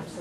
The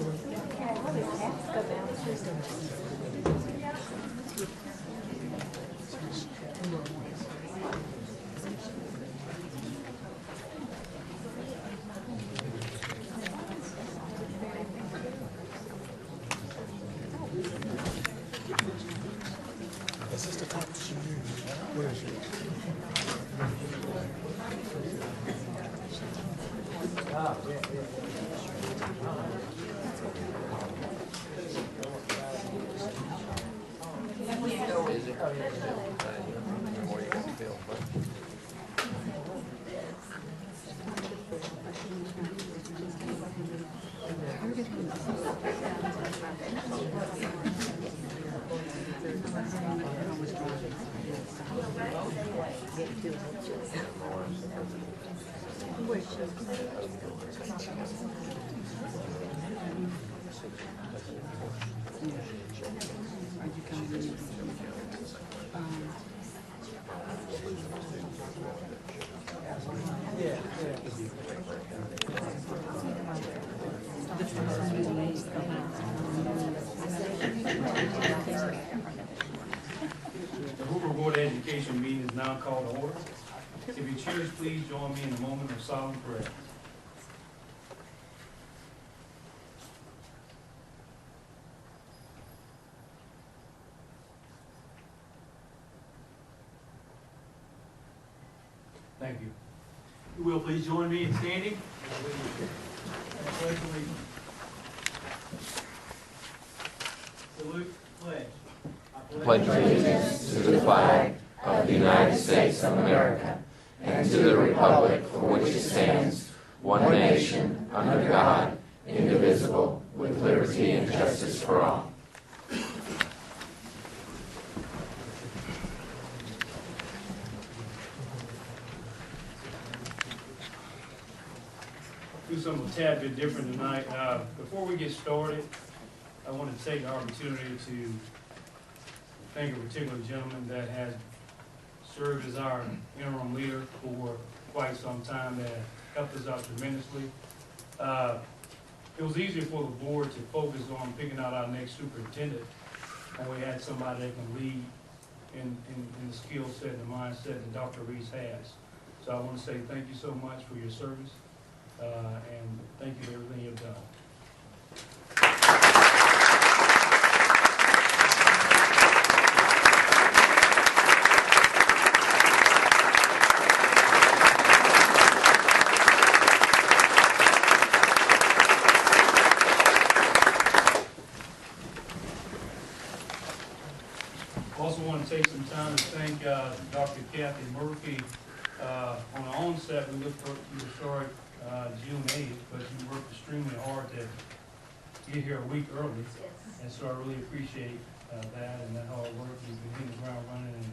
Hoover Board of Education meeting is now called to order. If you choose, please join me in a moment of solemn prayer. Thank you. You will please join me in standing. Salute, pledge. Pledge allegiance to the flag of the United States of America and to the republic for which it stands, one nation, under God, indivisible, with liberty and justice for all. Do something a tad bit different tonight. Before we get started, I want to take the opportunity to thank a particular gentleman that has served as our interim leader for quite some time, that helped us out tremendously. It was easier for the board to focus on picking out our next superintendent when we had somebody that can lead in the skill set and the mindset that Dr. Reese has. So I want to say thank you so much for your service, and thank you for everything you've done. Also want to take some time to thank Dr. Kathy Murphy. On the onset, we looked for you to start June 8th, but you worked extremely hard to get here a week early. Yes. And so I really appreciate that and that hard work. You've been hitting the ground running, and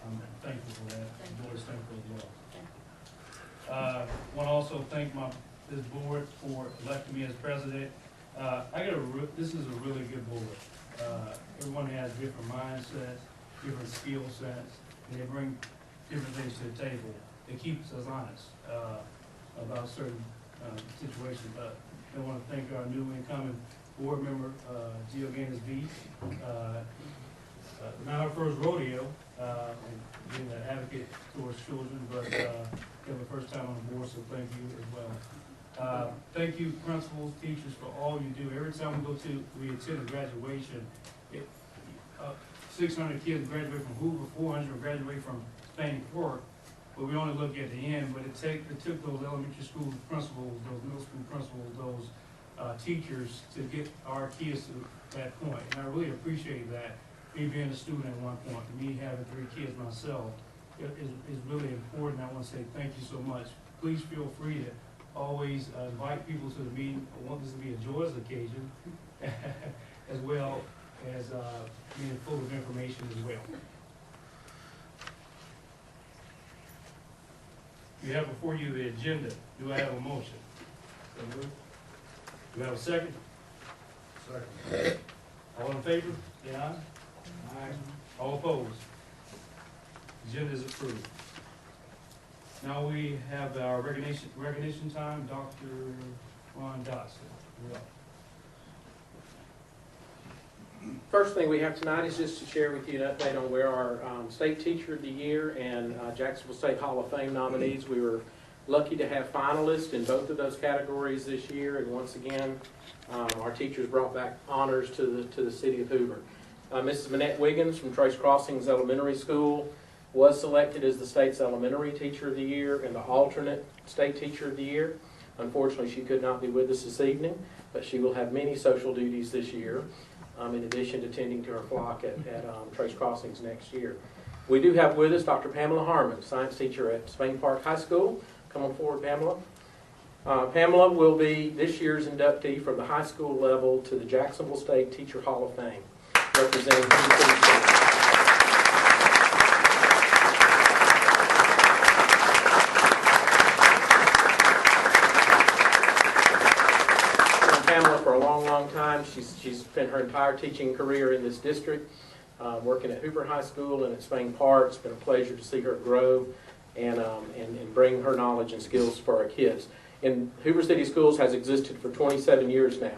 I'm thankful for that. The board is thankful as well. Want to also thank this board for electing me as president. This is a really good board. Everyone has different mindsets, different skill sets, and they bring different things to the table. It keeps us honest about certain situations. But I want to thank our new incoming board member, Jill Gaines-Beach. Not her first rodeo, and being an advocate towards children, but the first time on the board, so thank you as well. Thank you, principals, teachers, for all you do. Every time we attend a graduation, 600 kids graduate from Hoover, 400 graduate from Spain Fork, but we only look at the end. But it took those elementary school principals, those middle school principals, those teachers to get our kids to that point. And I really appreciate that. Me being a student at one point, me having 3 kids myself, is really important. I want to say thank you so much. Please feel free to always invite people to the meeting. I want this to be a joyous occasion, as well as being full of information as well. You have before you the agenda. Do I have a motion? Do I have a second? Second. All in favor? Say aye. Aye. All opposed? Agenda is approved. Now we have our recognition time. Dr. Ron Dotson. You're up. First thing we have tonight is just to share with you an update on where our State Teacher of the Year and Jacksonville State Hall of Fame nominees. We were lucky to have finalists in both of those categories this year, and once again, our teachers brought back honors to the city of Hoover. Mrs. Manette Wiggins from Trace Crossings Elementary School was selected as the state's Elementary Teacher of the Year and the alternate State Teacher of the Year. Unfortunately, she could not be with us this evening, but she will have many social duties this year, in addition to tending to her flock at Trace Crossings next year. We do have with us Dr. Pamela Harmon, science teacher at Spain Park High School. Come on forward, Pamela. Pamela will be this year's inductee from the high school level to the Jacksonville State Teacher Hall of Fame, representing Pamela for a long time. She's spent her entire teaching career in this district, working at Hoover High School and at Spain Park. It's been a pleasure to see her grow and bring her knowledge and skills for our kids. And Hoover City Schools has existed for 27 years now.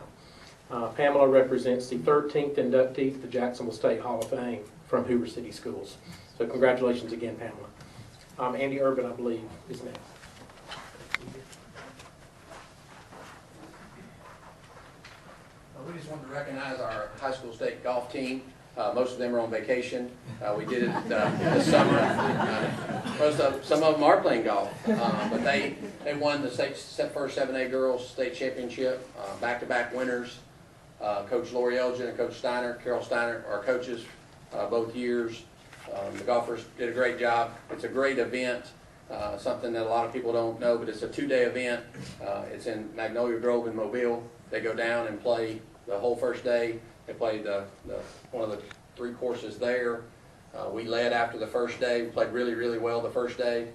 Pamela represents the 13th inductee to the Jacksonville State Hall of Fame from Hoover City Schools. So congratulations again, Pamela. Andy Urban, I believe, is next. We just wanted to recognize our high school state golf team. Most of them are on vacation. We did it this summer. Some of them are playing golf, but they won the first 7A girls state championship, back-to-back winners. Coach Lori Elgin and Coach Steiner, Carol Steiner, are coaches both years. The golfers did a great job. It's a great event, something that a lot of people don't know, but it's a 2-day event. It's in Magnolia Grove in Mobile. They go down and play the whole first day. They played one of the 3 courses there. We led after the first day. We played really well the first day.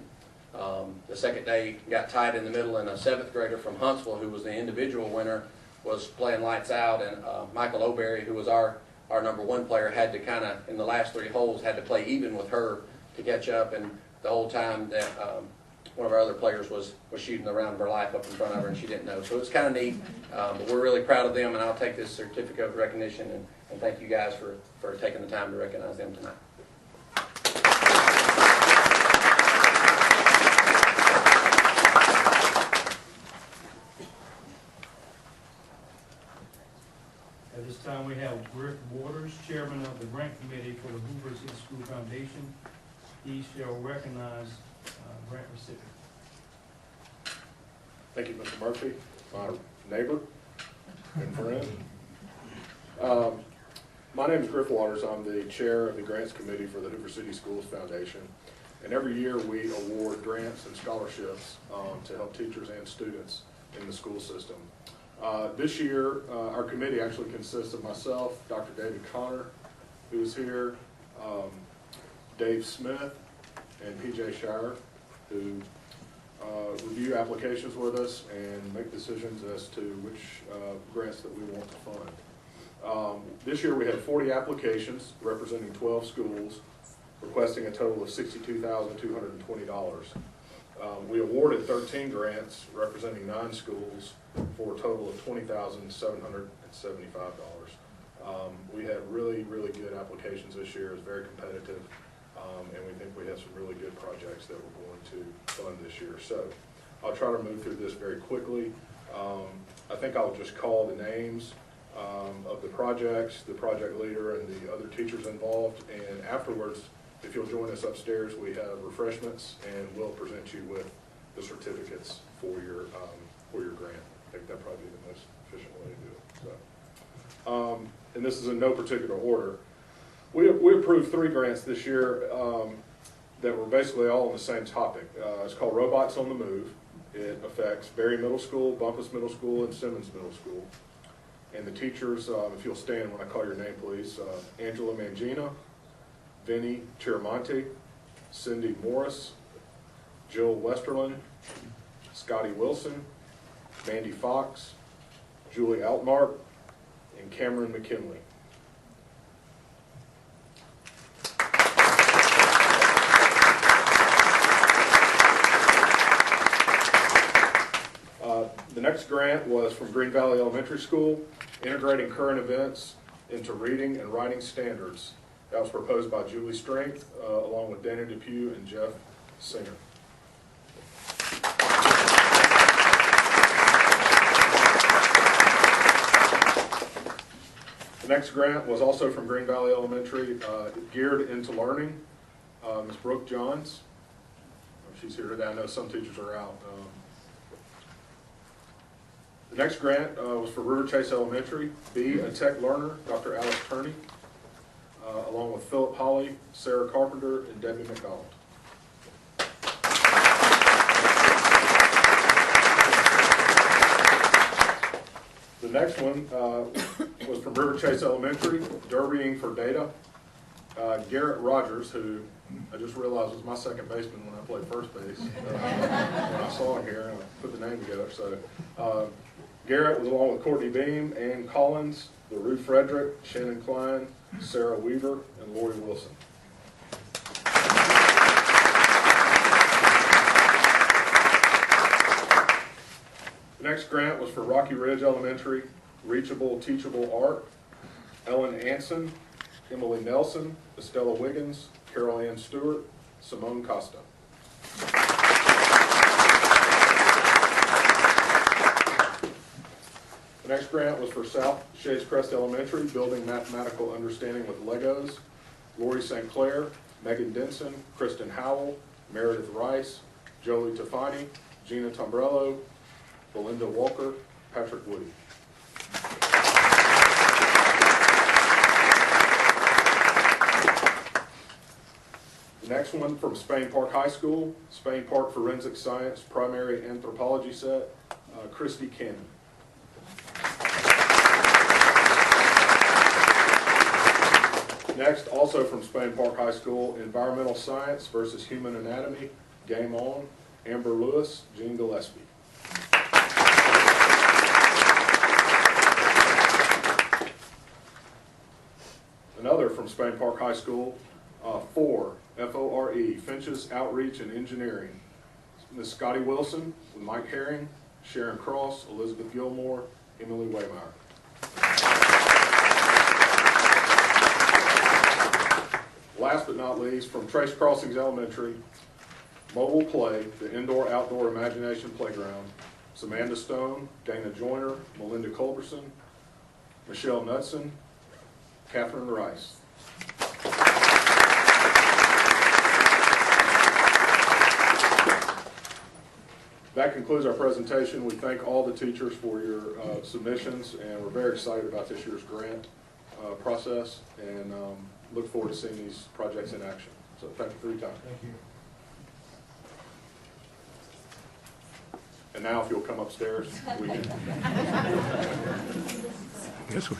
The second day got tied in the middle, and a 7th grader from Huntsville, who was the individual winner, was playing lights out, and Michael O'Berry, who was our number 1 player, had to kind of, in the last 3 holes, had to play even with her to catch up, and the whole time that one of our other players was shooting the round of her life up in front of her, and she didn't know. So it's kind of neat, but we're really proud of them, and I'll take this certificate of recognition and thank you guys for taking the time to recognize them tonight. At this time, we have Griff Waters, Chairman of the Grant Committee for the Hoover City School Foundation. He shall recognize grant recipient. Thank you, Mr. Murphy, my neighbor and friend. My name is Griff Waters. I'm the chair of the Grants Committee for the Hoover City Schools Foundation. And every year we award grants and scholarships to help teachers and students in the school system. This year, our committee actually consists of myself, Dr. David Connor, who's here, Dave Smith, and PJ Shire, who review applications with us and make decisions as to which grants that we want to fund. This year we had 40 applications representing 12 schools, requesting a total of $62,220. We awarded 13 grants representing 9 schools for a total of $20,775. We had really good applications this year. It was very competitive, and we think we have some really good projects that we're going to fund this year. So I'll try to move through this very quickly. I think I'll just call the names of the projects, the project leader, and the other teachers involved, and afterwards, if you'll join us upstairs, we have refreshments, and we'll present you with the certificates for your grant. I think that'd probably be the most efficient way to do it. So, and this is in no particular order. We approved 3 grants this year that were basically all on the same topic. It's called Robots on the Move. It affects Berry Middle School, Bumpus Middle School, and Simmons Middle School. And the teachers, if you'll stand when I call your name, please. Angela Mangina, Vinnie Chiramonte, Cindy Morris, Jill Westerlin, Scotty Wilson, Mandy Fox, Julie Altmark, and Cameron McKinley. The next grant was from Green Valley Elementary School, integrating current events into reading and writing standards. That was proposed by Julie Strength, along with Dana Depew and Jeff Singer. The next grant was also from Green Valley Elementary, geared into learning. Ms. Brooke Johns, she's here today. I know some teachers are out. The next grant was for River Chase Elementary, Be a Tech Learner, Dr. Alice Turney, along with Philip Holly, Sarah Carpenter, and Debbie McDonald. The next one was from River Chase Elementary, Derbying for Data. Garrett Rogers, who I just realized was my second baseman when I played first base, when I saw him here, and I put the name together. So Garrett was along with Courtney Beam, Ann Collins, LaRue Frederick, Shannon Klein, Sarah Weaver, and Lori Wilson. The next grant was for Rocky Ridge Elementary, Reachable Teachable Art, Ellen Anson, Emily Nelson, Estella Wiggins, Carol Ann Stewart, Simone Costa. The next grant was for South Shades Crest Elementary, Building Mathematical Understanding with Legos, Lori St. Clair, Megan Denson, Kristen Howell, Meredith Rice, Jolie Tafani, Gina Tombrello, Belinda Walker, Patrick Woody. The next one from Spain Park High School, Spain Park Forensic Science Primary Anthropology Set, Christy Cannon. Next, also from Spain Park High School, Environmental Science versus Human Anatomy, Game On, Amber Lewis, Jean Gillespie. Another from Spain Park High School, FORE, F-O-R-E, Finches Outreach and Engineering. Ms. Scotty Wilson, with Mike Herring, Sharon Cross, Elizabeth Gilmore, Emily Waymeyer. Last but not least, from Trace Crossings Elementary, Mobile Play, the Indoor-Outdoor Imagination Playground, Samantha Stone, Dana Joyner, Melinda Culberson, Michelle Knudsen, Catherine Rice. That concludes our presentation. We thank all the teachers for your submissions, and we're very excited about this year's grant process, and look forward to seeing these projects in action. So thank you for your time. Thank you. And now if you'll come upstairs, we can. Mr.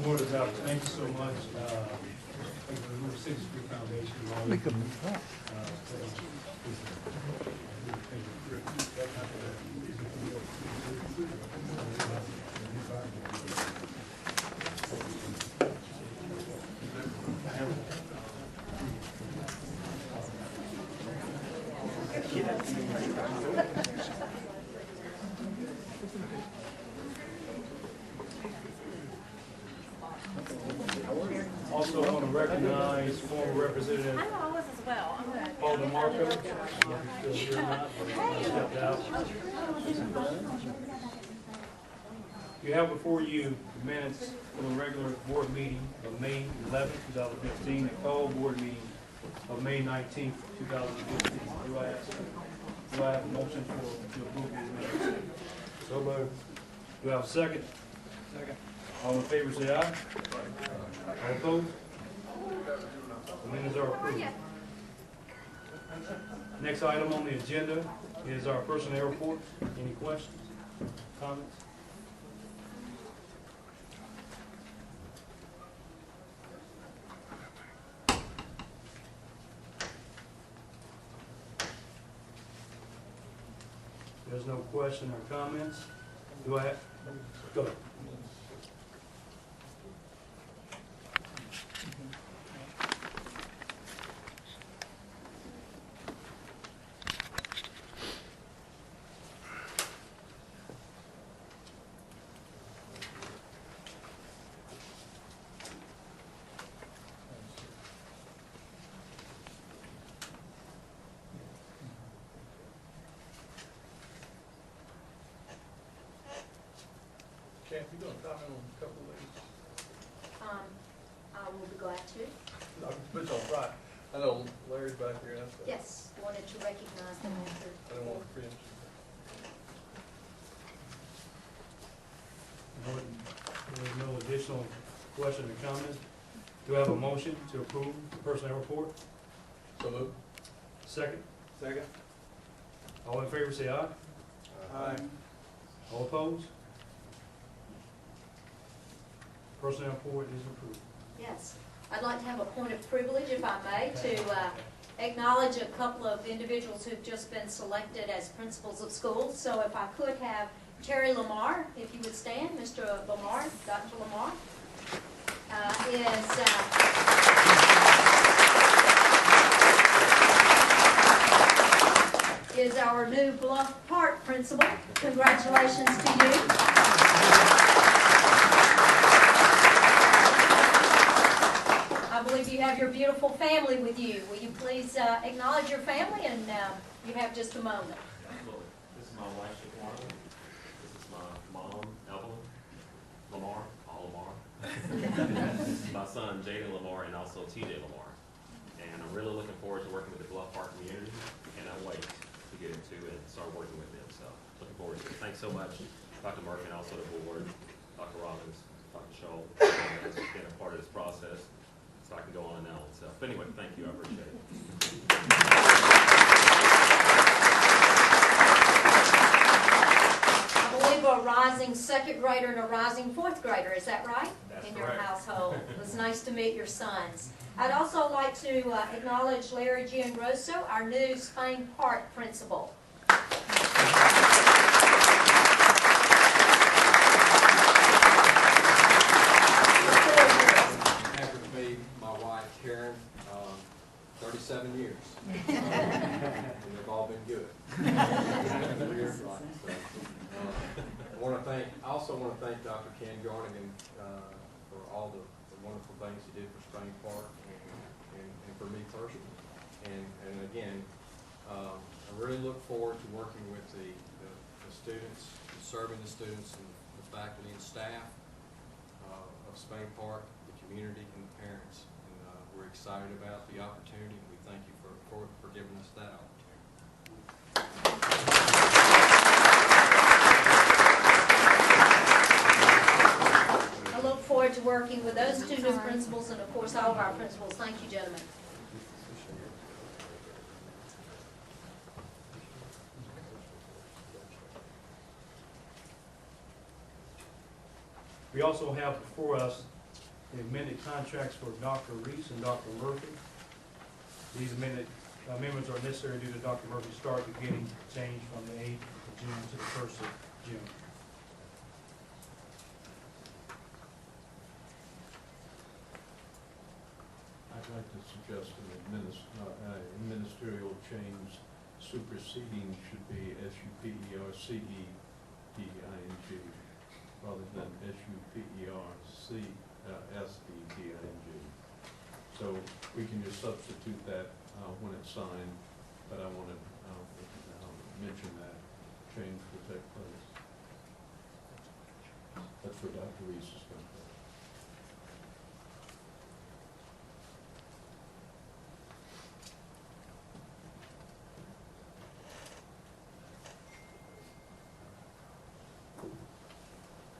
Ward is out. Thank you so much. Thank you for the Hoover City Street Foundation. Also want to recognize former Representative Paul DeMarco. Still here or not, but he stepped out. You have before you the minutes from the regular board meeting of May 11, 2015, and call board meeting of May 19, 2015. Do I have a motion to approve these minutes? So moved. Do I have a second? Second. All in favor say aye. All opposed? The minutes are approved. Next item on the agenda is our personnel report. Any questions, comments? There's no question or comments. Do I have? Go ahead. Camp, you gonna comment on a couple of these? I will be glad to. Dr. Mitchell, right, I know Larry's back here, and I Yes, wanted to recognize them after. don't want to preempt you. There's no additional question or comment. Do I have a motion to approve the personnel report? So moved. Second. Second. All in favor say aye. Aye. All opposed? Personnel report is approved. Yes, I'd like to have a point of privilege, if I may, to acknowledge a couple of individuals who've just been selected as principals of schools. So if I could have Terry Lamar, if you would stand, Mr. Lamar, Dr. Lamar, is our new Bluff Park principal. Congratulations to you. I believe you have your beautiful family with you. Will you please acknowledge your family, and you have just a moment. Absolutely. This is my wife, Shaquana. This is my mom, Evelyn Lamar, all Lamar. This is my son, Jaden Lamar, and also TJ Lamar. And I'm really looking forward to working with the Bluff Park community, and I wait to get into it and start working with them. So looking forward to it. Thanks so much, Dr. Murphy, and also the board, Dr. Robbins, Dr. Scholl, that's been a part of this process. So I can go on and on. So, but anyway, thank you. I appreciate it. I believe a rising second grader and a rising fourth grader, is that right? That's in your correct. household. It was nice to meet your sons. I'd also like to acknowledge Larry Giangrosso, our new Spain Park principal. Have with me my wife Karen, 37 years. And they've all been good. I also want to thank Dr. Ken Garnigan for all the wonderful things he did for Spain Park and for me personally. And again, I really look forward to working with the students, serving the students and the faculty and staff of Spain Park, the community, and the parents. And we're excited about the opportunity, and we thank you for giving us that opportunity. I look forward to working with those two new principals and, of course, all of our principals. Thank you, gentlemen. We also have before us the amended contracts for Dr. Reese and Dr. Murphy. These amendments are necessary due to Dr. Murphy's start beginning change from the 8th of June to the 1st of June. I'd like to suggest an ministerial change. Superseding should be SUPERCEDING rather than SUPERCSEDING. So we can just substitute that when it's signed, but I want to mention that change will take place. That's for Dr. Reese's contract.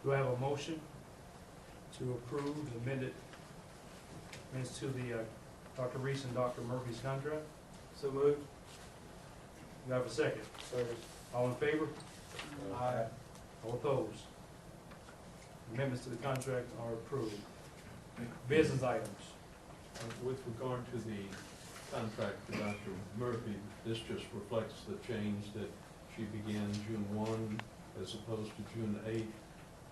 Do I have a motion to approve the amended minutes to the Dr. Reese and Dr. Murphy's contract? So moved. Do I have a second? Second. All in favor? Aye. All opposed? Amendments to the contract are approved. Business items. With regard to the contract for Dr. Murphy, this just reflects the change that she began June 1 as opposed to June 8,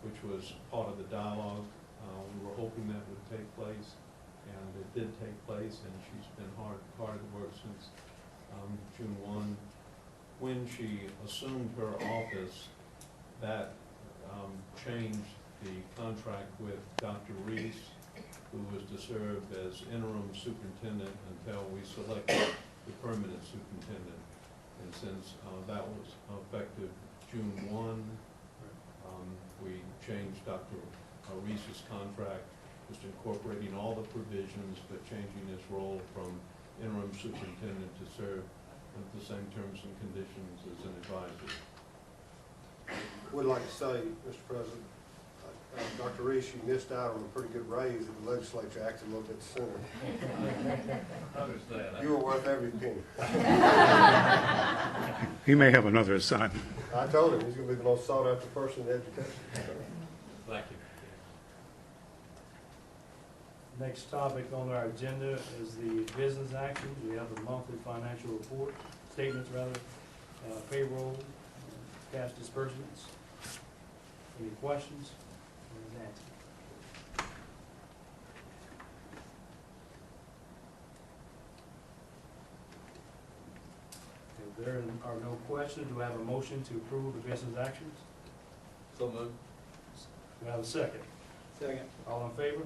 which was part of the dialogue. We were hoping that would take place, and it did take place, and she's been hard at work since June 1. When she assumed her office, that changed the contract with Dr. Reese, who was to serve as interim superintendent until we selected the permanent superintendent. And since that was effective June 1, we changed Dr. Reese's contract, just incorporating all the provisions, but changing his role from interim superintendent to serve with the same terms and conditions as an advisor. Would like to say, Mr. President, Dr. Reese, you missed out on a pretty good raise if the legislature acted a little bit sooner. I understand. You were worth every penny. He may have another assignment. I told him he's gonna be the most sought after person in education. Thank you. Next topic on our agenda is the business actions. We have the monthly financial report, statements rather, payroll, cash disbursements. Any questions? Nancy? If there are no questions, do I have a motion to approve the business actions? So moved. Do I have a second? Second. All in favor?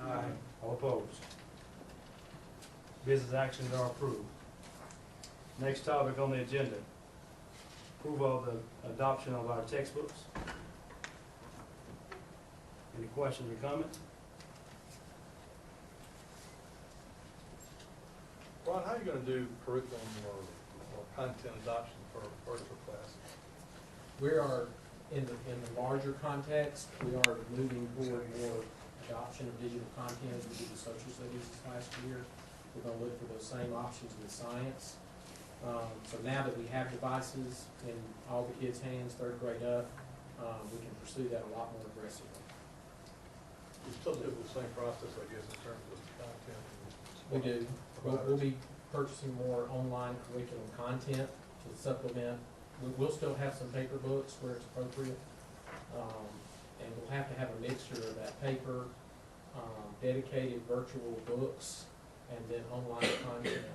Aye. All opposed? Business actions are approved. Next topic on the agenda, approval of the adoption of our textbooks. Any questions or comments? Ron, how are you gonna do curriculum or content adoption for virtual classes? We are, in the larger context, we are moving toward more adoption of digital content as we did the social studies this last year. We're gonna look for those same options with science. So now that we have devices in all the kids' hands, third grade up, we can pursue that a lot more aggressively. You still do the same process, I guess, in terms of content. We do. We'll be purchasing more online curriculum content to supplement. We'll still have some paper books where it's appropriate. And we'll have to have a mixture of that paper, dedicated virtual books, and then online content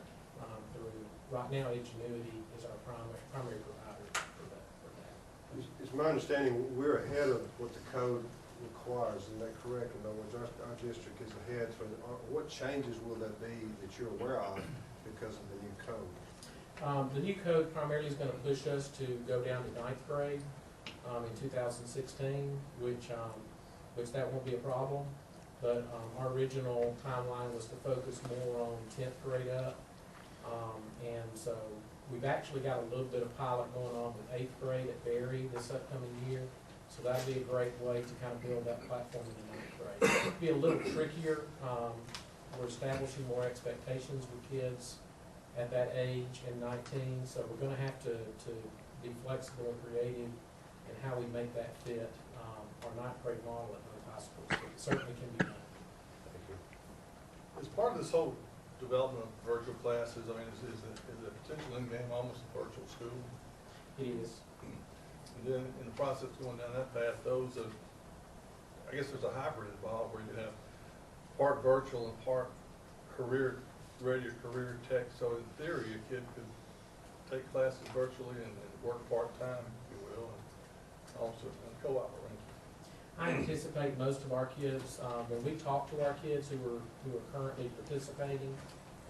through. Right now, Ingenuity is our primary provider for that. It's my understanding we're ahead of what the code requires. Is that correct? In other words, our district is ahead. So what changes will there be that you're aware of because of the new code? The new code primarily is going to push us to go down to 9th grade in 2016, which that won't be a problem. But our original timeline was to focus more on 10th grade up. And so we've actually got a little bit of pilot going on with 8th grade at Berry this upcoming year. So that'd be a great way to kind of build that platform in the 9th grade. It'll be a little trickier. We're establishing more expectations with kids at that age in 19. So we're going to have to be flexible and creative in how we make that fit our 9th grade model at both high schools. But it certainly can be done. As part of this whole development of virtual classes, I mean, is the potential end game almost a virtual school? It is. And then in the process of going down that path, I guess there's a hybrid involved where you have part virtual and part ready career tech. So in theory, a kid could take classes virtually and work part-time, if you will, and also in a co-op arrangement. I anticipate most of our kids, when we talk to our kids who are currently participating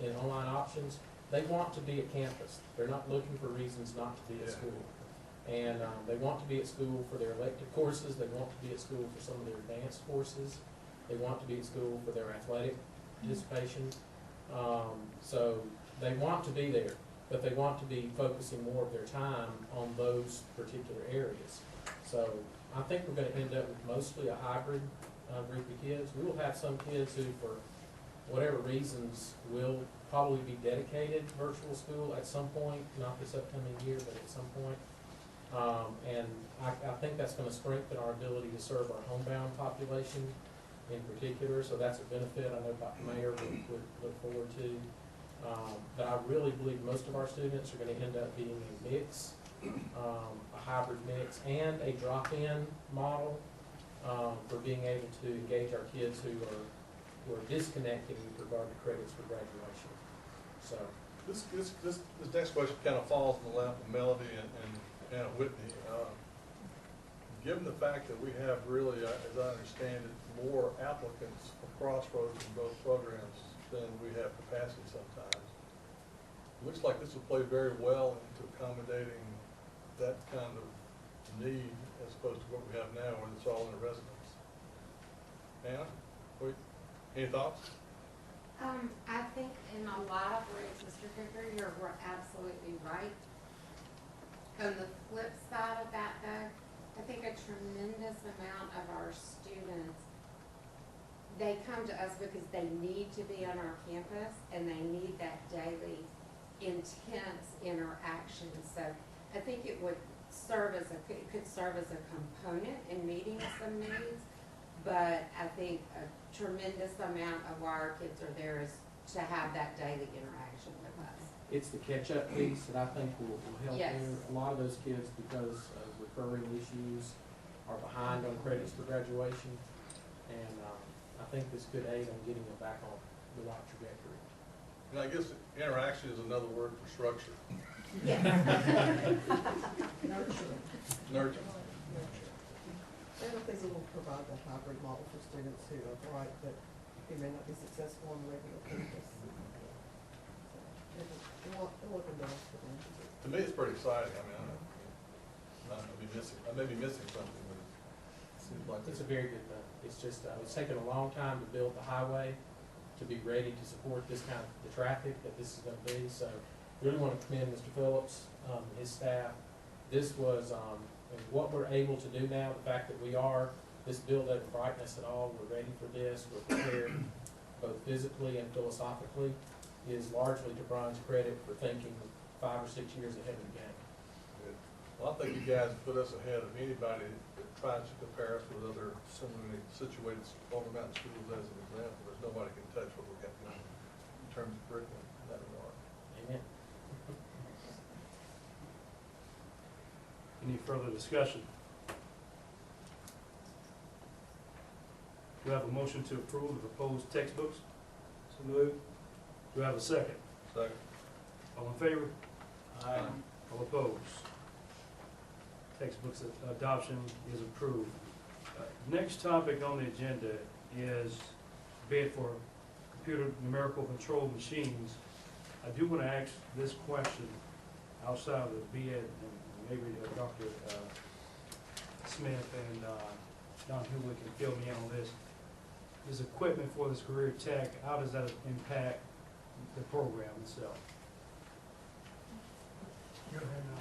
in online options, they want to be at campus. They're not looking for reasons not to be at school. And they want to be at school for their elective courses. They want to be at school for some of their advanced courses. They want to be at school for their athletic participation. So they want to be there, but they want to be focusing more of their time on those particular areas. So I think we're going to end up with mostly a hybrid group of kids. We will have some kids who, for whatever reasons, will probably be dedicated to virtual school at some point, not this upcoming year, but at some point. And I think that's going to strengthen our ability to serve our homebound population in particular. So that's a benefit I know Dr. Mayer would look forward to. But I really believe most of our students are going to end up being a mix, a hybrid mix, and a drop-in model for being able to engage our kids who are disconnected with regard to credits for graduation. So This next question kind of falls in the lap of Melody and Anna Whitney. Given the fact that we have really, as I understand it, more applicants for Crossroads in both programs than we have capacity sometimes, it looks like this will play very well into accommodating that kind of need as opposed to what we have now, where it's all in the residence. Anna, any thoughts? I think in a lot of ways, Mr. Hoover, you're absolutely right. On the flip side of that, though, I think a tremendous amount of our students, they come to us because they need to be on our campus and they need that daily intense interaction. So I think it would serve as it could serve as a component in meeting some needs, but I think a tremendous amount of why our kids are there is to have that daily interaction with us. It's the catch-up piece that I think will help Yes. there. A lot of those kids, because of recurring issues, are behind on credits for graduation. And I think this could aid on getting them back on the right trajectory. And I guess interaction is another word for structure. Yes. Nurture. And I think it will provide the hybrid model for students who are bright, but who may not be successful on the regular campus. It'll open doors for them. To me, it's pretty exciting. I mean, I may be missing something, but it seems like It's a very good thing. It's just, it's taken a long time to build the highway to be ready to support this kind of, the traffic that this is gonna be. So really want to commend Mr. Phillips, his staff. This was, and what we're able to do now, the fact that we are, this bill doesn't frighten us at all. We're ready for this. We're prepared both physically and philosophically, is largely to Brian's credit for thinking 5 or 6 years ahead of the game. Well, I think you guys put us ahead of anybody that tries to compare us with other similarly situated Walker Mountain schools as an example. There's nobody can touch what we've got going in terms of curriculum in that regard. Amen. Any further discussion? Do I have a motion to approve the proposed textbooks? So moved. Do I have a second? Second. All in favor? Aye. All opposed? Textbooks adoption is approved. Next topic on the agenda is bid for computer numerical control machines. I do want to ask this question outside of the bid, and maybe Dr. Smith and Don Hoover can fill me in on this. This equipment for this career tech, how does that impact the program itself? Go ahead now.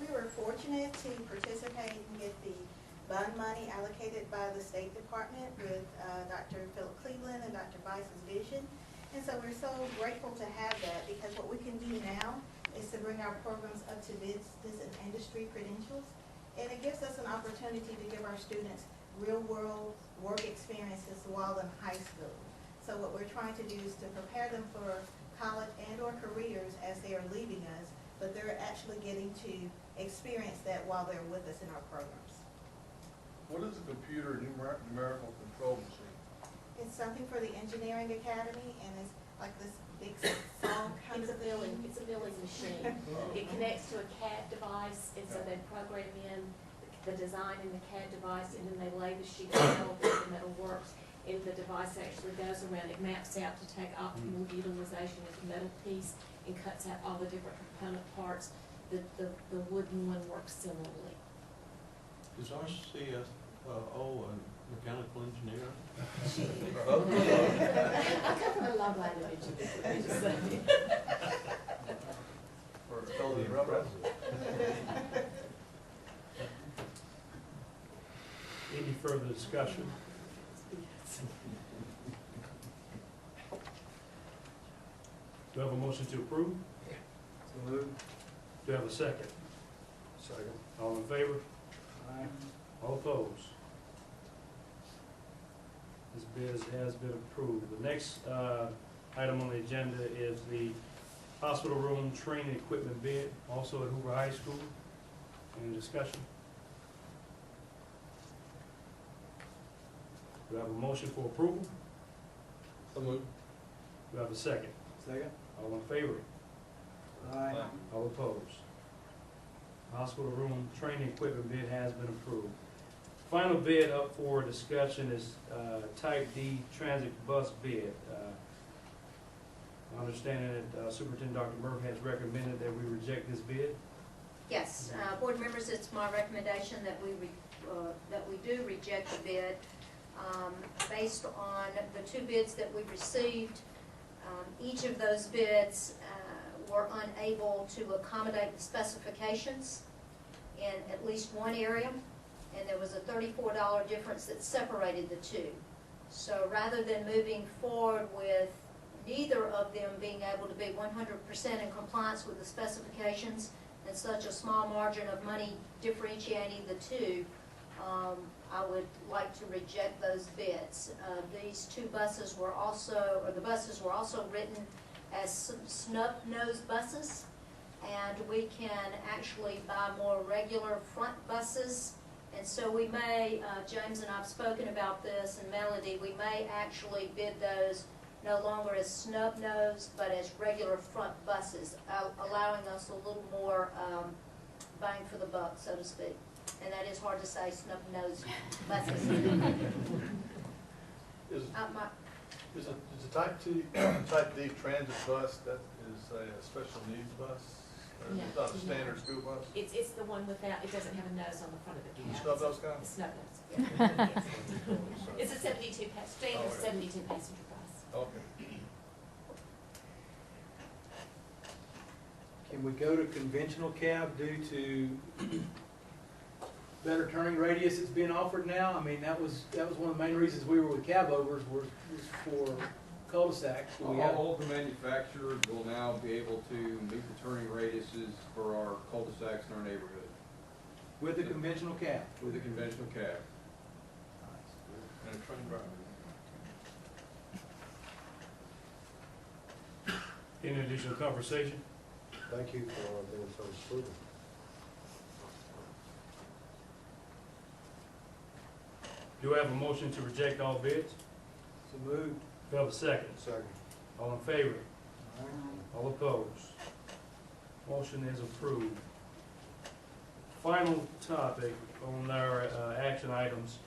We were fortunate to participate and get the bond money allocated by the State Department with Dr. Philip Cleveland and Dr. Bice's vision. And so we're so grateful to have that, because what we can do now is to bring our programs up to business and industry credentials. And it gives us an opportunity to give our students real-world work experiences while in high school. So what we're trying to do is to prepare them for college and or careers as they are leaving us, but they're actually getting to experience that while they're with us in our programs. What is a computer numerical control machine? It's something for the engineering academy, and it's like this big song kind It's of a milling, thing. it's a milling machine. It connects to a CAD device, and so they program in the design in the CAD device, and then they lay the sheet of metal, the metal works, and the device actually goes around, it maps out to take optimal utilization of the metal piece and cuts out all the different component parts. The wooden one works similarly. Is our CSO a mechanical engineer? I come from a love language, let me just say. Or totally rubber? Any further discussion? Do I have a motion to approve? So moved. Do I have a second? Second. All in favor? Aye. All opposed? This bid has been approved. The next item on the agenda is the hospital room training equipment bid, also at Hoover High School. Any discussion? Do I have a motion for approval? So moved. Do I have a second? Second. All in favor? Aye. All opposed? Hospital room training equipment bid has been approved. Final bid up for discussion is Type D transit bus bid. I understand that Superintendent Dr. Murphy has recommended that we reject this bid. Yes, board members, it's my recommendation that we do reject the bid. Based on the two bids that we received, each of those bids were unable to accommodate the specifications in at least one area, and there was a $34 difference that separated the two. So rather than moving forward with neither of them being able to be 100% in compliance with the specifications and such a small margin of money differentiating the two, I would like to reject those bids. These two buses were also, or the buses were also written as snub-nosed buses, and we can actually buy more regular front buses. And so we may, James and I have spoken about this, and Melody, we may actually bid those no longer as snub-nosed, but as regular front buses, allowing us a little more bang for the buck, so to speak. And that is hard to say, snub-nosed buses. Is a type D transit bus, that is a special needs bus? Or No, it's not a no. standard school bus? It's the one without, it doesn't have a nose on the front of the cab. Snub nose kind? It's snub nose, yeah. It's a 72 standard Oh, okay. 72 passenger bus. Okay. Can we go to conventional cab due to better turning radius that's being offered now? I mean, that was one of the main reasons we were with cab overs was for cul-de-sacs. Do we have- All the manufacturers will now be able to meet the turning radiuses for our cul-de-sacs in our neighborhood With the conventional cab? with a conventional cab. And a train driver. Any additional conversation? Thank you for being so smooth. Do I have a motion to reject all bids? So moved. Do I have a second? Second. All in favor? All opposed? Motion is approved. Final topic on our action items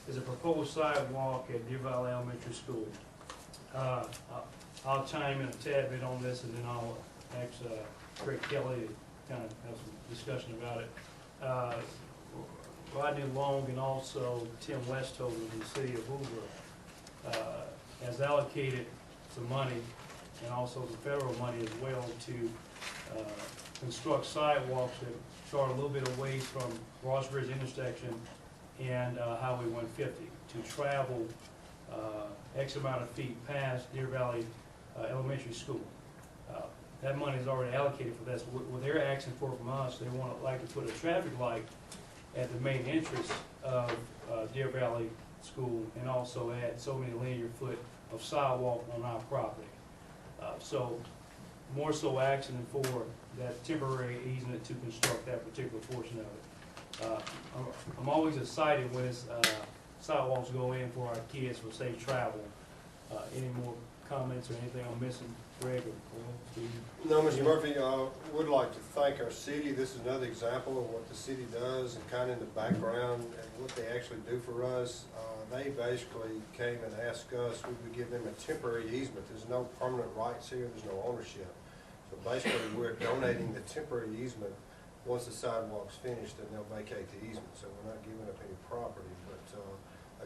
is a proposed sidewalk at Deer Valley Elementary School. I'll chime in a tad bit on this, and then I'll ask Greg Kelly to kind of have some discussion about it. Rodney Long and also Tim Westhover in the city of Hoover has allocated some money, and also the federal money as well, to construct sidewalks that start a little bit away from Ross Bridge intersection and Highway 150 to travel X amount of feet past Deer Valley Elementary School. That money is already allocated for that. So what they're asking for from us, they want to like to put a traffic light at the main entrance of Deer Valley School, and also add so many linear foot of sidewalk on our property. So more so action for that temporary easement to construct that particular portion of it. I'm always excited when it's, sidewalks go in for our kids for safe travel. Any more comments or anything I'm missing, Greg or Steve? No, Mr. Murphy, would like to thank our city. This is another example of what the city does and kind of in the background and what they actually do for us. They basically came and asked us, would we give them a temporary easement? There's no permanent rights here, there's no ownership. So basically, we're donating the temporary easement. Once the sidewalk's finished, then they'll vacate the easement. So we're not giving up any property. But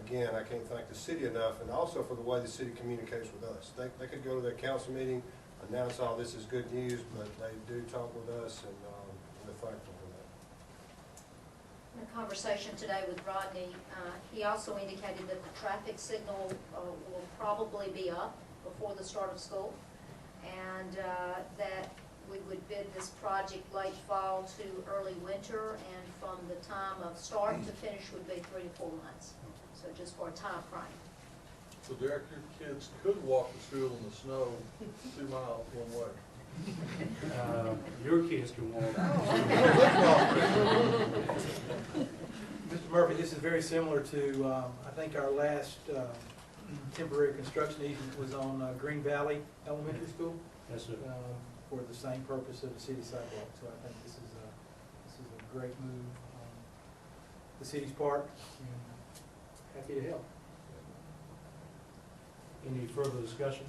again, I can't thank the city enough, and also for the way the city communicates with us. They could go to their council meeting, announce all this is good news, but they do talk with us, and we're thankful for that. In a conversation today with Rodney, he also indicated that the traffic signal will probably be up before the start of school, and that we would bid this project late fall to early winter, and from the time of start to finish would be 3 to 4 months. So just for a time frame. So Derek, your kids could walk to school in the snow 2 miles one way. Your kids can walk. Mr. Murphy, this is very similar to, I think our last temporary construction easement was on Green Valley Elementary School. Yes, sir. For the same purpose of the city sidewalk. So I think this is a great move on the city's part, and happy to help. Any further discussion?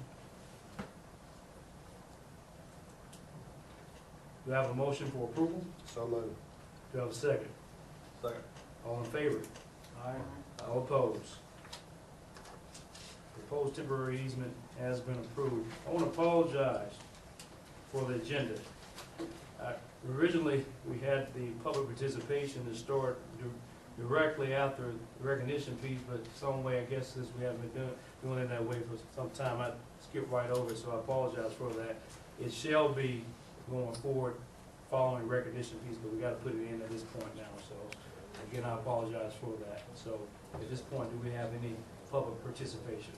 Do I have a motion for approval? So moved. Do I have a second? Second. All in favor? Aye. All opposed? Proposed temporary easement has been approved. I want to apologize for the agenda. Originally, we had the public participation to start directly after the recognition piece, but some way, I guess, since we haven't been doing it that way for some time, I skipped right over it, so I apologize for that. It shall be going forward following the recognition piece, but we got to put it in at this point now, so again, I apologize for that. So at this point, do we have any public participation?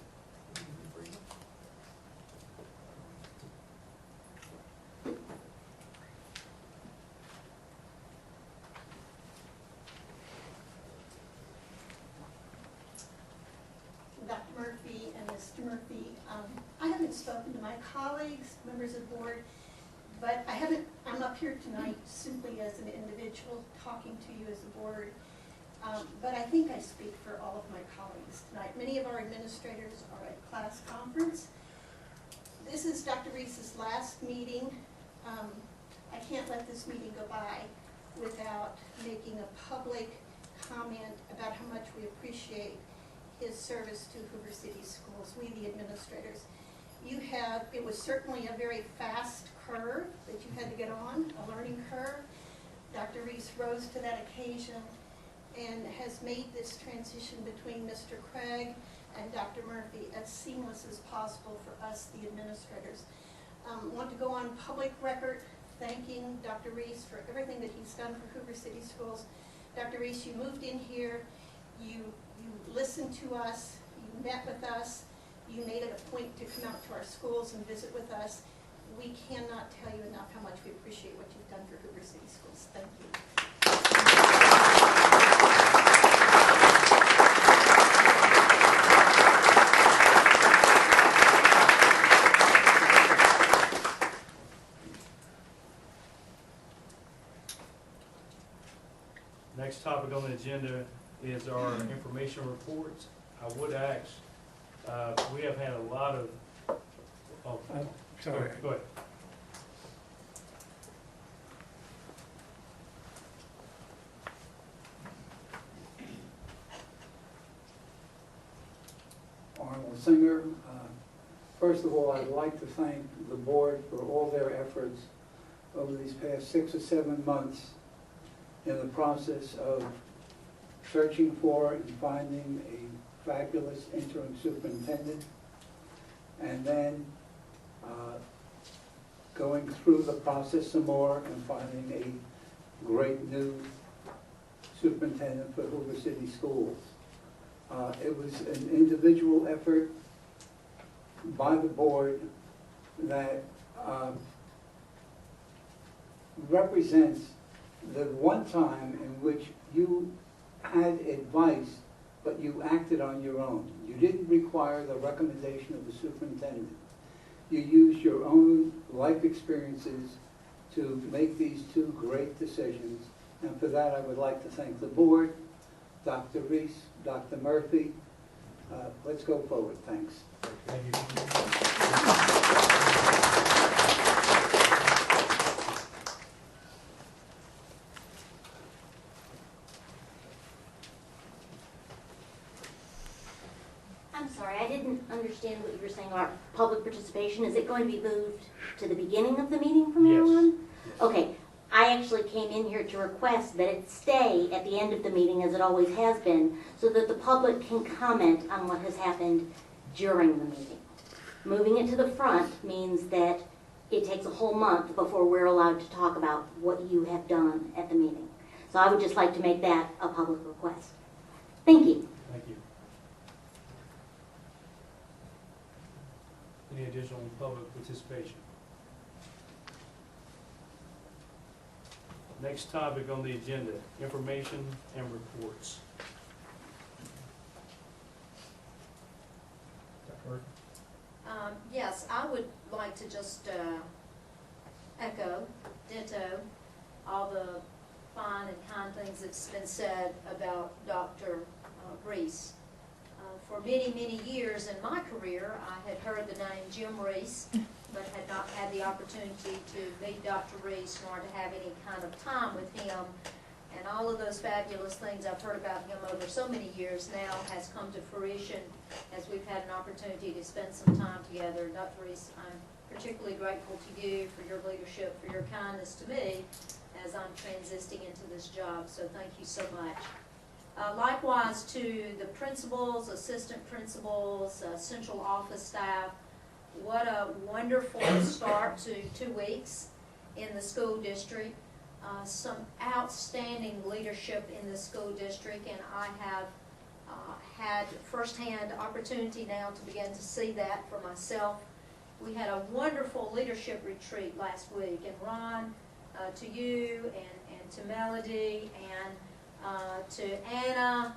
Dr. Murphy and Mr. Murphy, I haven't spoken to my colleagues, members of the board, but I'm up here tonight simply as an individual talking to you as a board. But I think I speak for all of my colleagues tonight. Many of our administrators are at class conference. This is Dr. Reese's last meeting. I can't let this meeting go by without making a public comment about how much we appreciate his service to Hoover City Schools, we the administrators. It was certainly a very fast curve that you had to get on, a learning curve. Dr. Reese rose to that occasion and has made this transition between Mr. Craig and Dr. Murphy as seamless as possible for us, the administrators. Want to go on public record thanking Dr. Reese for everything that he's done for Hoover City Schools. Dr. Reese, you moved in here, you listened to us, you met with us, you made it a point to come out to our schools and visit with us. We cannot tell you enough how much we appreciate what you've done for Hoover City Schools. Thank you. Next topic on the agenda is our information reports. I would ask, we have had a lot of, Sorry. Go ahead. Arnold Singer. First of all, I'd like to thank the board for all their efforts over these past 6 or 7 months in the process of searching for and finding a fabulous interim superintendent, and then going through the process some more and finding a great new superintendent for Hoover City Schools. It was an individual effort by the board that represents the one time in which you had advice, but you acted on your own. You didn't require the recommendation of the superintendent. You used your own life experiences to make these 2 great decisions. And for that, I would like to thank the board, Dr. Reese, Dr. Murphy. Let's go forward. Thanks. Thank you. I'm sorry, I didn't understand what you were saying about public participation. Is it going to be moved to the beginning of the meeting from now on? Okay, I actually came in here to request that it stay at the end of the meeting, as it always has been, so that the public can comment on what has happened during the meeting. Moving it to the front means that it takes a whole month before we're allowed to talk about what you have done at the meeting. So I would just like to make that a public request. Thank you. Thank you. Any additional public participation? Next topic on the agenda, information and reports. Yes, I would like to just echo, ditto, all the fine and kind things that's been said about Dr. Reese. For many, many years in my career, I had heard the name Jim Reese, but had not had the opportunity to meet Dr. Reese nor to have any kind of time with him. And all of those fabulous things I've heard about him over so many years now has come to fruition as we've had an opportunity to spend some time together. Dr. Reese, I'm particularly grateful to you for your leadership, for your kindness to me as I'm transitioning into this job, so thank you so much. Likewise to the principals, assistant principals, central office staff, what a wonderful start to 2 weeks in the school district. Some outstanding leadership in the school district, and I have had firsthand opportunity now to begin to see that for myself. We had a wonderful leadership retreat last week, and Ron, to you and to Melody and to Anna.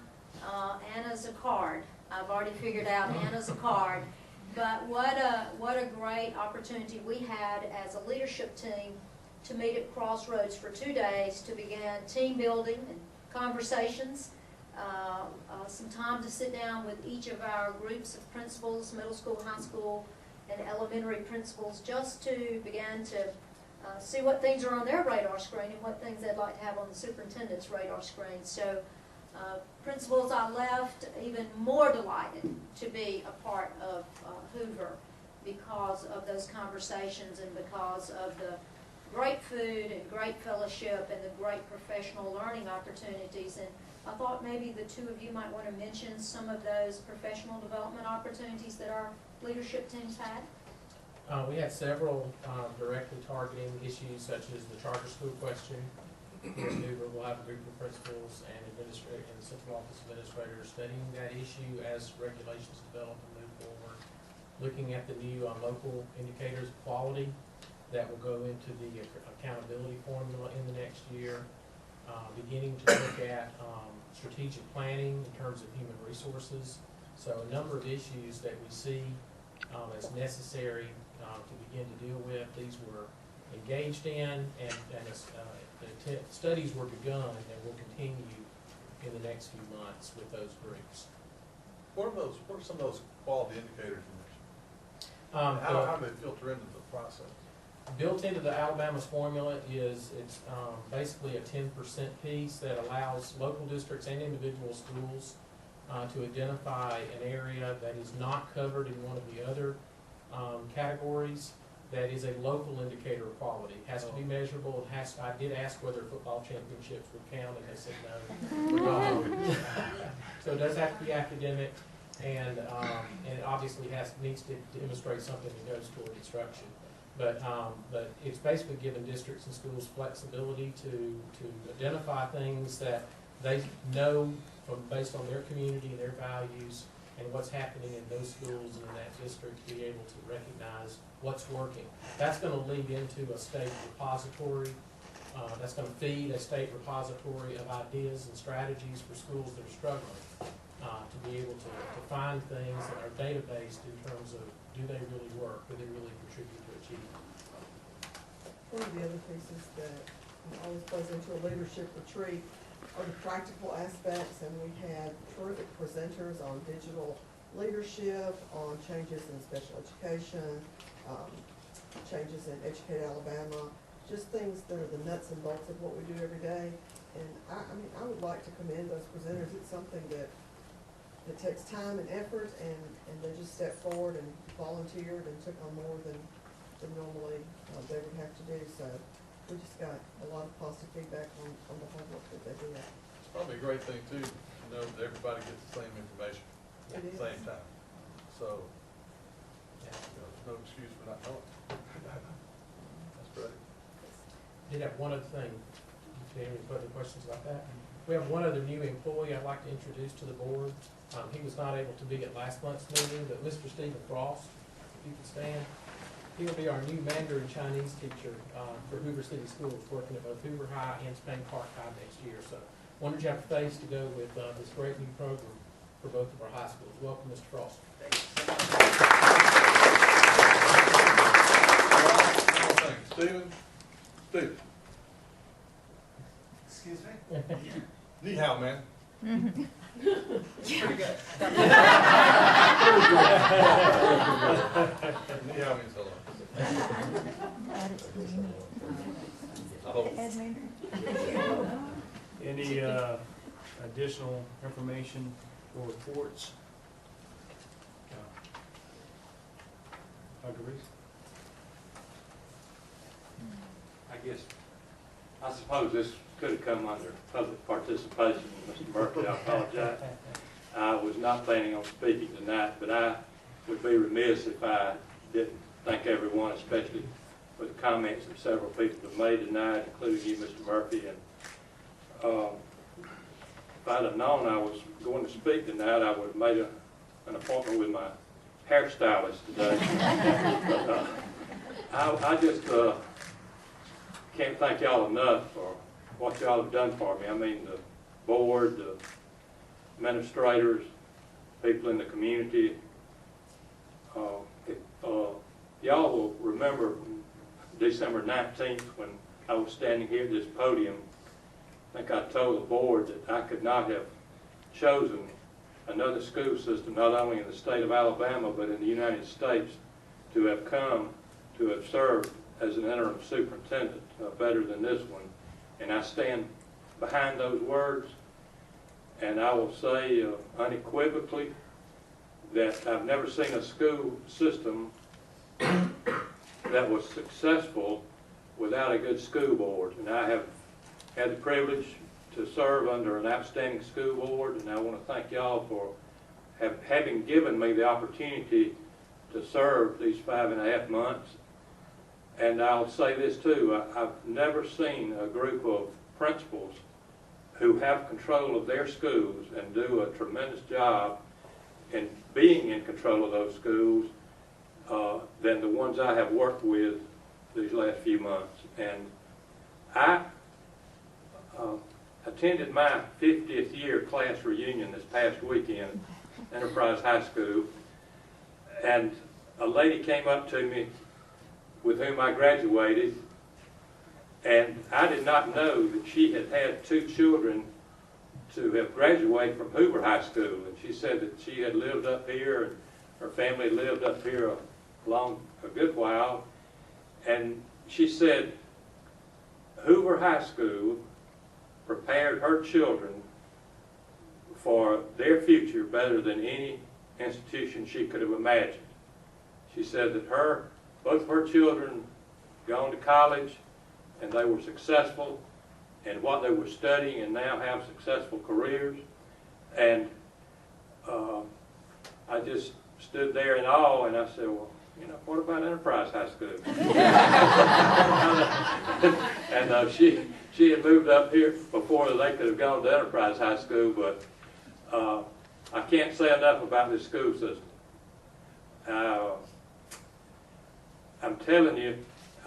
Anna's a card. I've already figured out Anna's a card. But what a great opportunity we had as a leadership team to meet at Crossroads for 2 days to begin team building and conversations. Some time to sit down with each of our groups of principals, middle school, high school, and elementary principals, just to begin to see what things are on their radar screen and what things they'd like to have on the superintendent's radar screen. So principals, I left even more delighted to be a part of Hoover because of those conversations and because of the great food and great fellowship and the great professional learning opportunities. And I thought maybe the two of you might want to mention some of those professional development opportunities that our leadership teams had. We had several directly targeting issues such as the charter school question. Here at Hoover, we'll have a group of principals and administrators and central office administrators studying that issue as regulations develop and move forward. Looking at the new local indicators of quality that will go into the accountability formula in the next year. Beginning to look at strategic planning in terms of human resources. So a number of issues that we see as necessary to begin to deal with. These were engaged in, and the studies were begun and will continue in the next few months with those groups. What are some of those quality indicators you mentioned? How do they filter into the process? Built into the Alabama's formula is it's basically a 10% piece that allows local districts and individual schools to identify an area that is not covered in one of the other categories that is a local indicator of quality. It has to be measurable. I did ask whether football championships would count, and they said no. So it does have to be academic, and it obviously needs to demonstrate something that goes toward instruction. But it's basically given districts and schools flexibility to identify things that they know based on their community and their values and what's happening in those schools and in that district, to be able to recognize what's working. That's going to lead into a state repository. That's going to feed a state repository of ideas and strategies for schools that are struggling to be able to find things that are data-based in terms of, do they really work? Do they really contribute to achievement? One of the other pieces that always plays into a leadership retreat are the practical aspects, and we had terrific presenters on digital leadership, on changes in special education, changes in Educate Alabama, just things that are the nuts and bolts of what we do every day. And I mean, I would like to commend those presenters. It's something that takes time and effort, and they just stepped forward and volunteered and took on more than normally they would have to do. So we just got a lot of positive feedback on the hard work that they did. It's probably a great thing too, to know that everybody gets the same information at the same time. So, there's no excuse for not knowing. That's great. Did have one other thing. Do you have any further questions about that? We have one other new employee I'd like to introduce to the board. He was not able to be at last month's meeting, but Mr. Stephen Frost, if you can stand. He will be our new Mandarin Chinese teacher for Hoover City Schools, working at both Hoover High and Spain Park High next year. So wondered you have a face to go with this great new program for both of our high schools. Welcome, Mr. Frost. Stephen? Stephen? Excuse me? Ni hao, man. Pretty good. Ni hao means hello. Any additional information or reports? Dr. Reese? I guess, I suppose this could have come under public participation, Mr. Murphy, I apologize. I was not planning on speaking tonight, but I would be remiss if I didn't thank everyone, especially for the comments that several people have made tonight, including you, Mr. Murphy. And if I'd have known I was going to speak tonight, I would have made an appointment with my hairstylist today. But I just can't thank y'all enough for what y'all have done for me. I mean, the board, the administrators, people in the community. Y'all will remember December 19th when I was standing here at this podium. I think I told the board that I could not have chosen another school system, not only in the state of Alabama, but in the United States, to have come to have served as an interim superintendent better than this one. And I stand behind those words, and I will say unequivocally that I've never seen a school system that was successful without a good school board. And I have had the privilege to serve under an outstanding school board, and I want to thank y'all for having given me the opportunity to serve these 5.5 months. And I'll say this too, I've never seen a group of principals who have control of their schools and do a tremendous job in being in control of those schools than the ones I have worked with these last few months. And I attended my 50th year class reunion this past weekend, Enterprise High School, and a lady came up to me with whom I graduated, and I did not know that she had had 2 children to have graduated from Hoover High School. And she said that she had lived up here, and her family had lived up here a good while. And she said Hoover High School prepared her children for their future better than any institution she could have imagined. She said that both of her children gone to college, and they were successful in what they were studying and now have successful careers. And I just stood there in awe, and I said, well, you know, what about Enterprise High School? And she had moved up here before they could have gone to Enterprise High School, but I can't say enough about this school system. I'm telling you,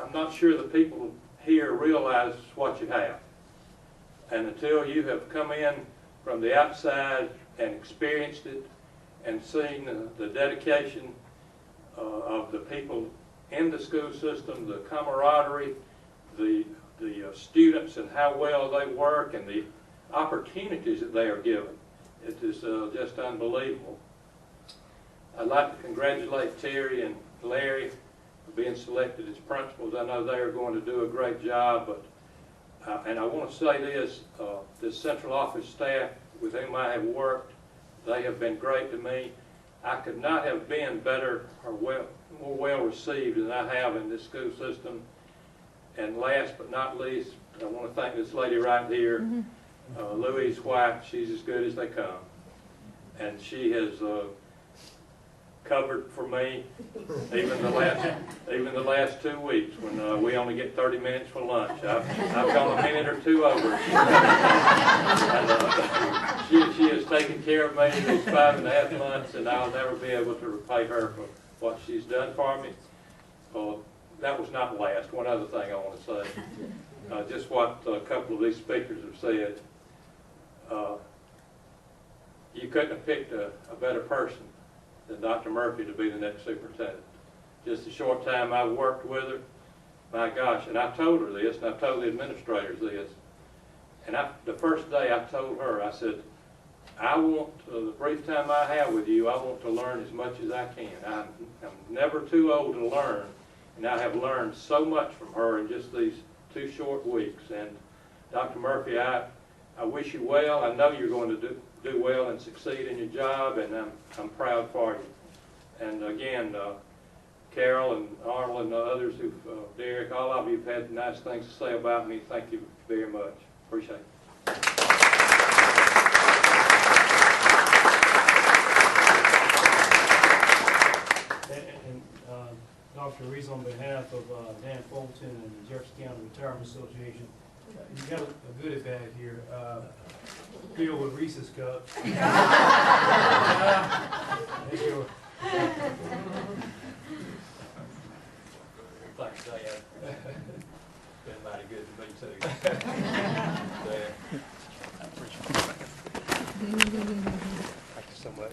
I'm not sure the people here realize what you have. And until you have come in from the outside and experienced it and seen the dedication of the people in the school system, the camaraderie, the students and how well they work and the opportunities that they are given, it is just unbelievable. I'd like to congratulate Terry and Larry for being selected as principals. I know they are going to do a great job, but and I want to say this, this central office staff with whom I have worked, they have been great to me. I could not have been better or more well received than I have in this school system. And last but not least, I want to thank this lady right here, Louise White. She's as good as they come. And she has covered for me even the last 2 weeks when we only get 30 minutes for lunch. I've gone a minute or 2 over. And, she has taken care of me these 5.5 months, and I'll never be able to repay her for what she's done for me. That was not last. One other thing I want to say, just what a couple of these speakers have said. You couldn't have picked a better person than Dr. Murphy to be the next superintendent. Just the short time I worked with her, my gosh, and I told her this, and I told the administrators this, and the first day I told her, I said, I want, the brief time I have with you, I want to learn as much as I can. I'm never too old to learn, And I have learned so much from her in just these 2 short weeks. And Dr. Murphy, I wish you well. I know you're going to do well and succeed in your job, and I'm proud for you. And again, Carol and Arnold and the others Derek, all of you have had nice things to say about me. Thank you very much. Appreciate it. And Dr. Reese, on behalf of Dan Fulton and the Jefferson County Retirement Association, you got a goodie bag here, filled with Reese's cups. Thank you. Thanks, Dad. Been mighty good to me too. Dad. Thank you so much.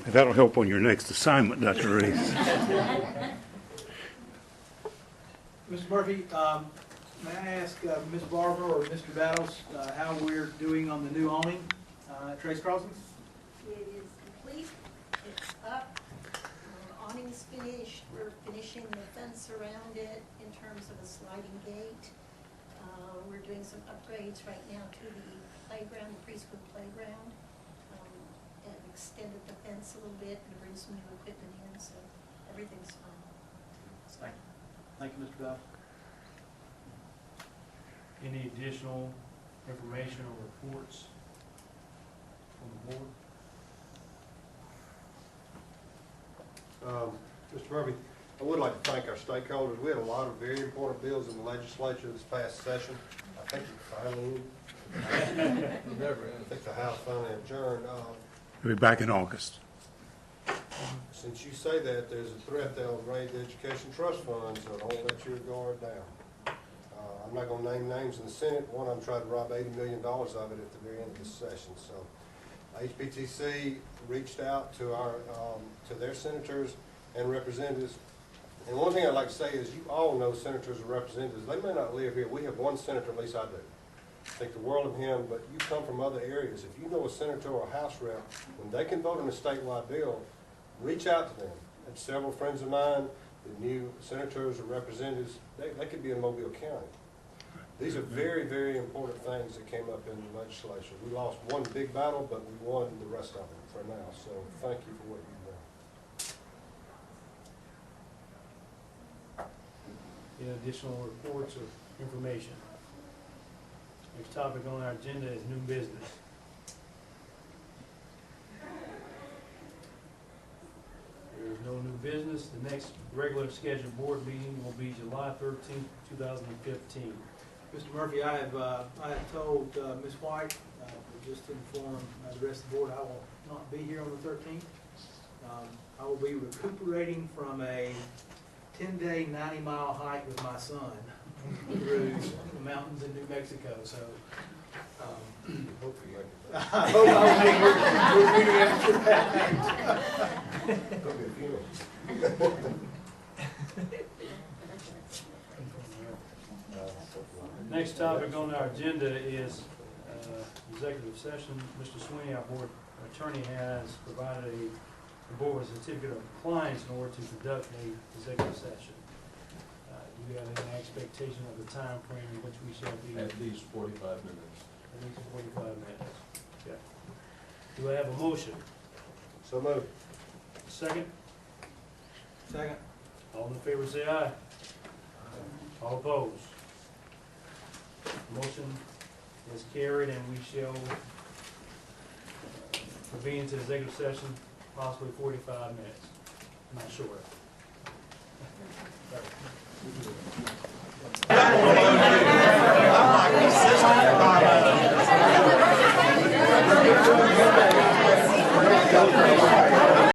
That'll help on your next assignment, Dr. Reese. Mr. Murphy, may I ask Ms. Barber or Mr. Battles how we're doing on the new awning at Trace Crossings? It is complete, it's up, awning's finished, we're finishing the fence around it in terms of a sliding gate. We're doing some upgrades right now to the playground, the preschool playground, and extended the fence a little bit and bring some new equipment in, so everything's fine. Thank you, Mr. Bell. Any additional information or reports from the board? Mr. Murphy, I would like to thank our stakeholders. We had a lot of very important bills in the legislature this past session. I think it finally, I think the House finally adjourned. We'll be back in August. Since you say that, there's a threat they'll raid the education trust fund, so don't let your guard down. I'm not going to name names in the Senate. One of them tried to rob $80 million of it at the very end of this session. So HPTC reached out to to their senators and representatives. And one thing I'd like to say is you all know senators and representatives. They may not live here. We have one senator, at least I do. I think the world of him, but you come from other areas. If you know a senator or a House rep, when they can vote on a statewide bill, reach out to them. And several friends of mine, the new senators or representatives, they could be in Mobile County. These are very, very important things that came up in the legislature. We lost one big battle, but we won the rest of them for now. So thank you for what you've done. Any additional reports or information? Next topic on our agenda is new business. There is no new business. The next regular scheduled board meeting will be July 13th, 2015. Mr. Murphy, I have told Ms. White, just to inform the rest of the board, I will not be here on the 13th. I will be recuperating from a 10-day, 90-mile hike with my son through the mountains in New Mexico. So Hopefully you make it. I hope I will be here after that. It'll be a funeral. Next topic on our agenda is executive session. Mr. Sweeney, our board attorney, has provided the board with a certificate of compliance in order to conduct an executive session. Do you have any expectation of the time frame in which we shall be? At least 45 minutes. At least 45 minutes. Okay. Do I have a motion? So moved. Second? Second. All in favor say aye. All opposed? Motion is carried, and we shall convene to executive session, possibly 45 minutes. I'm not sure.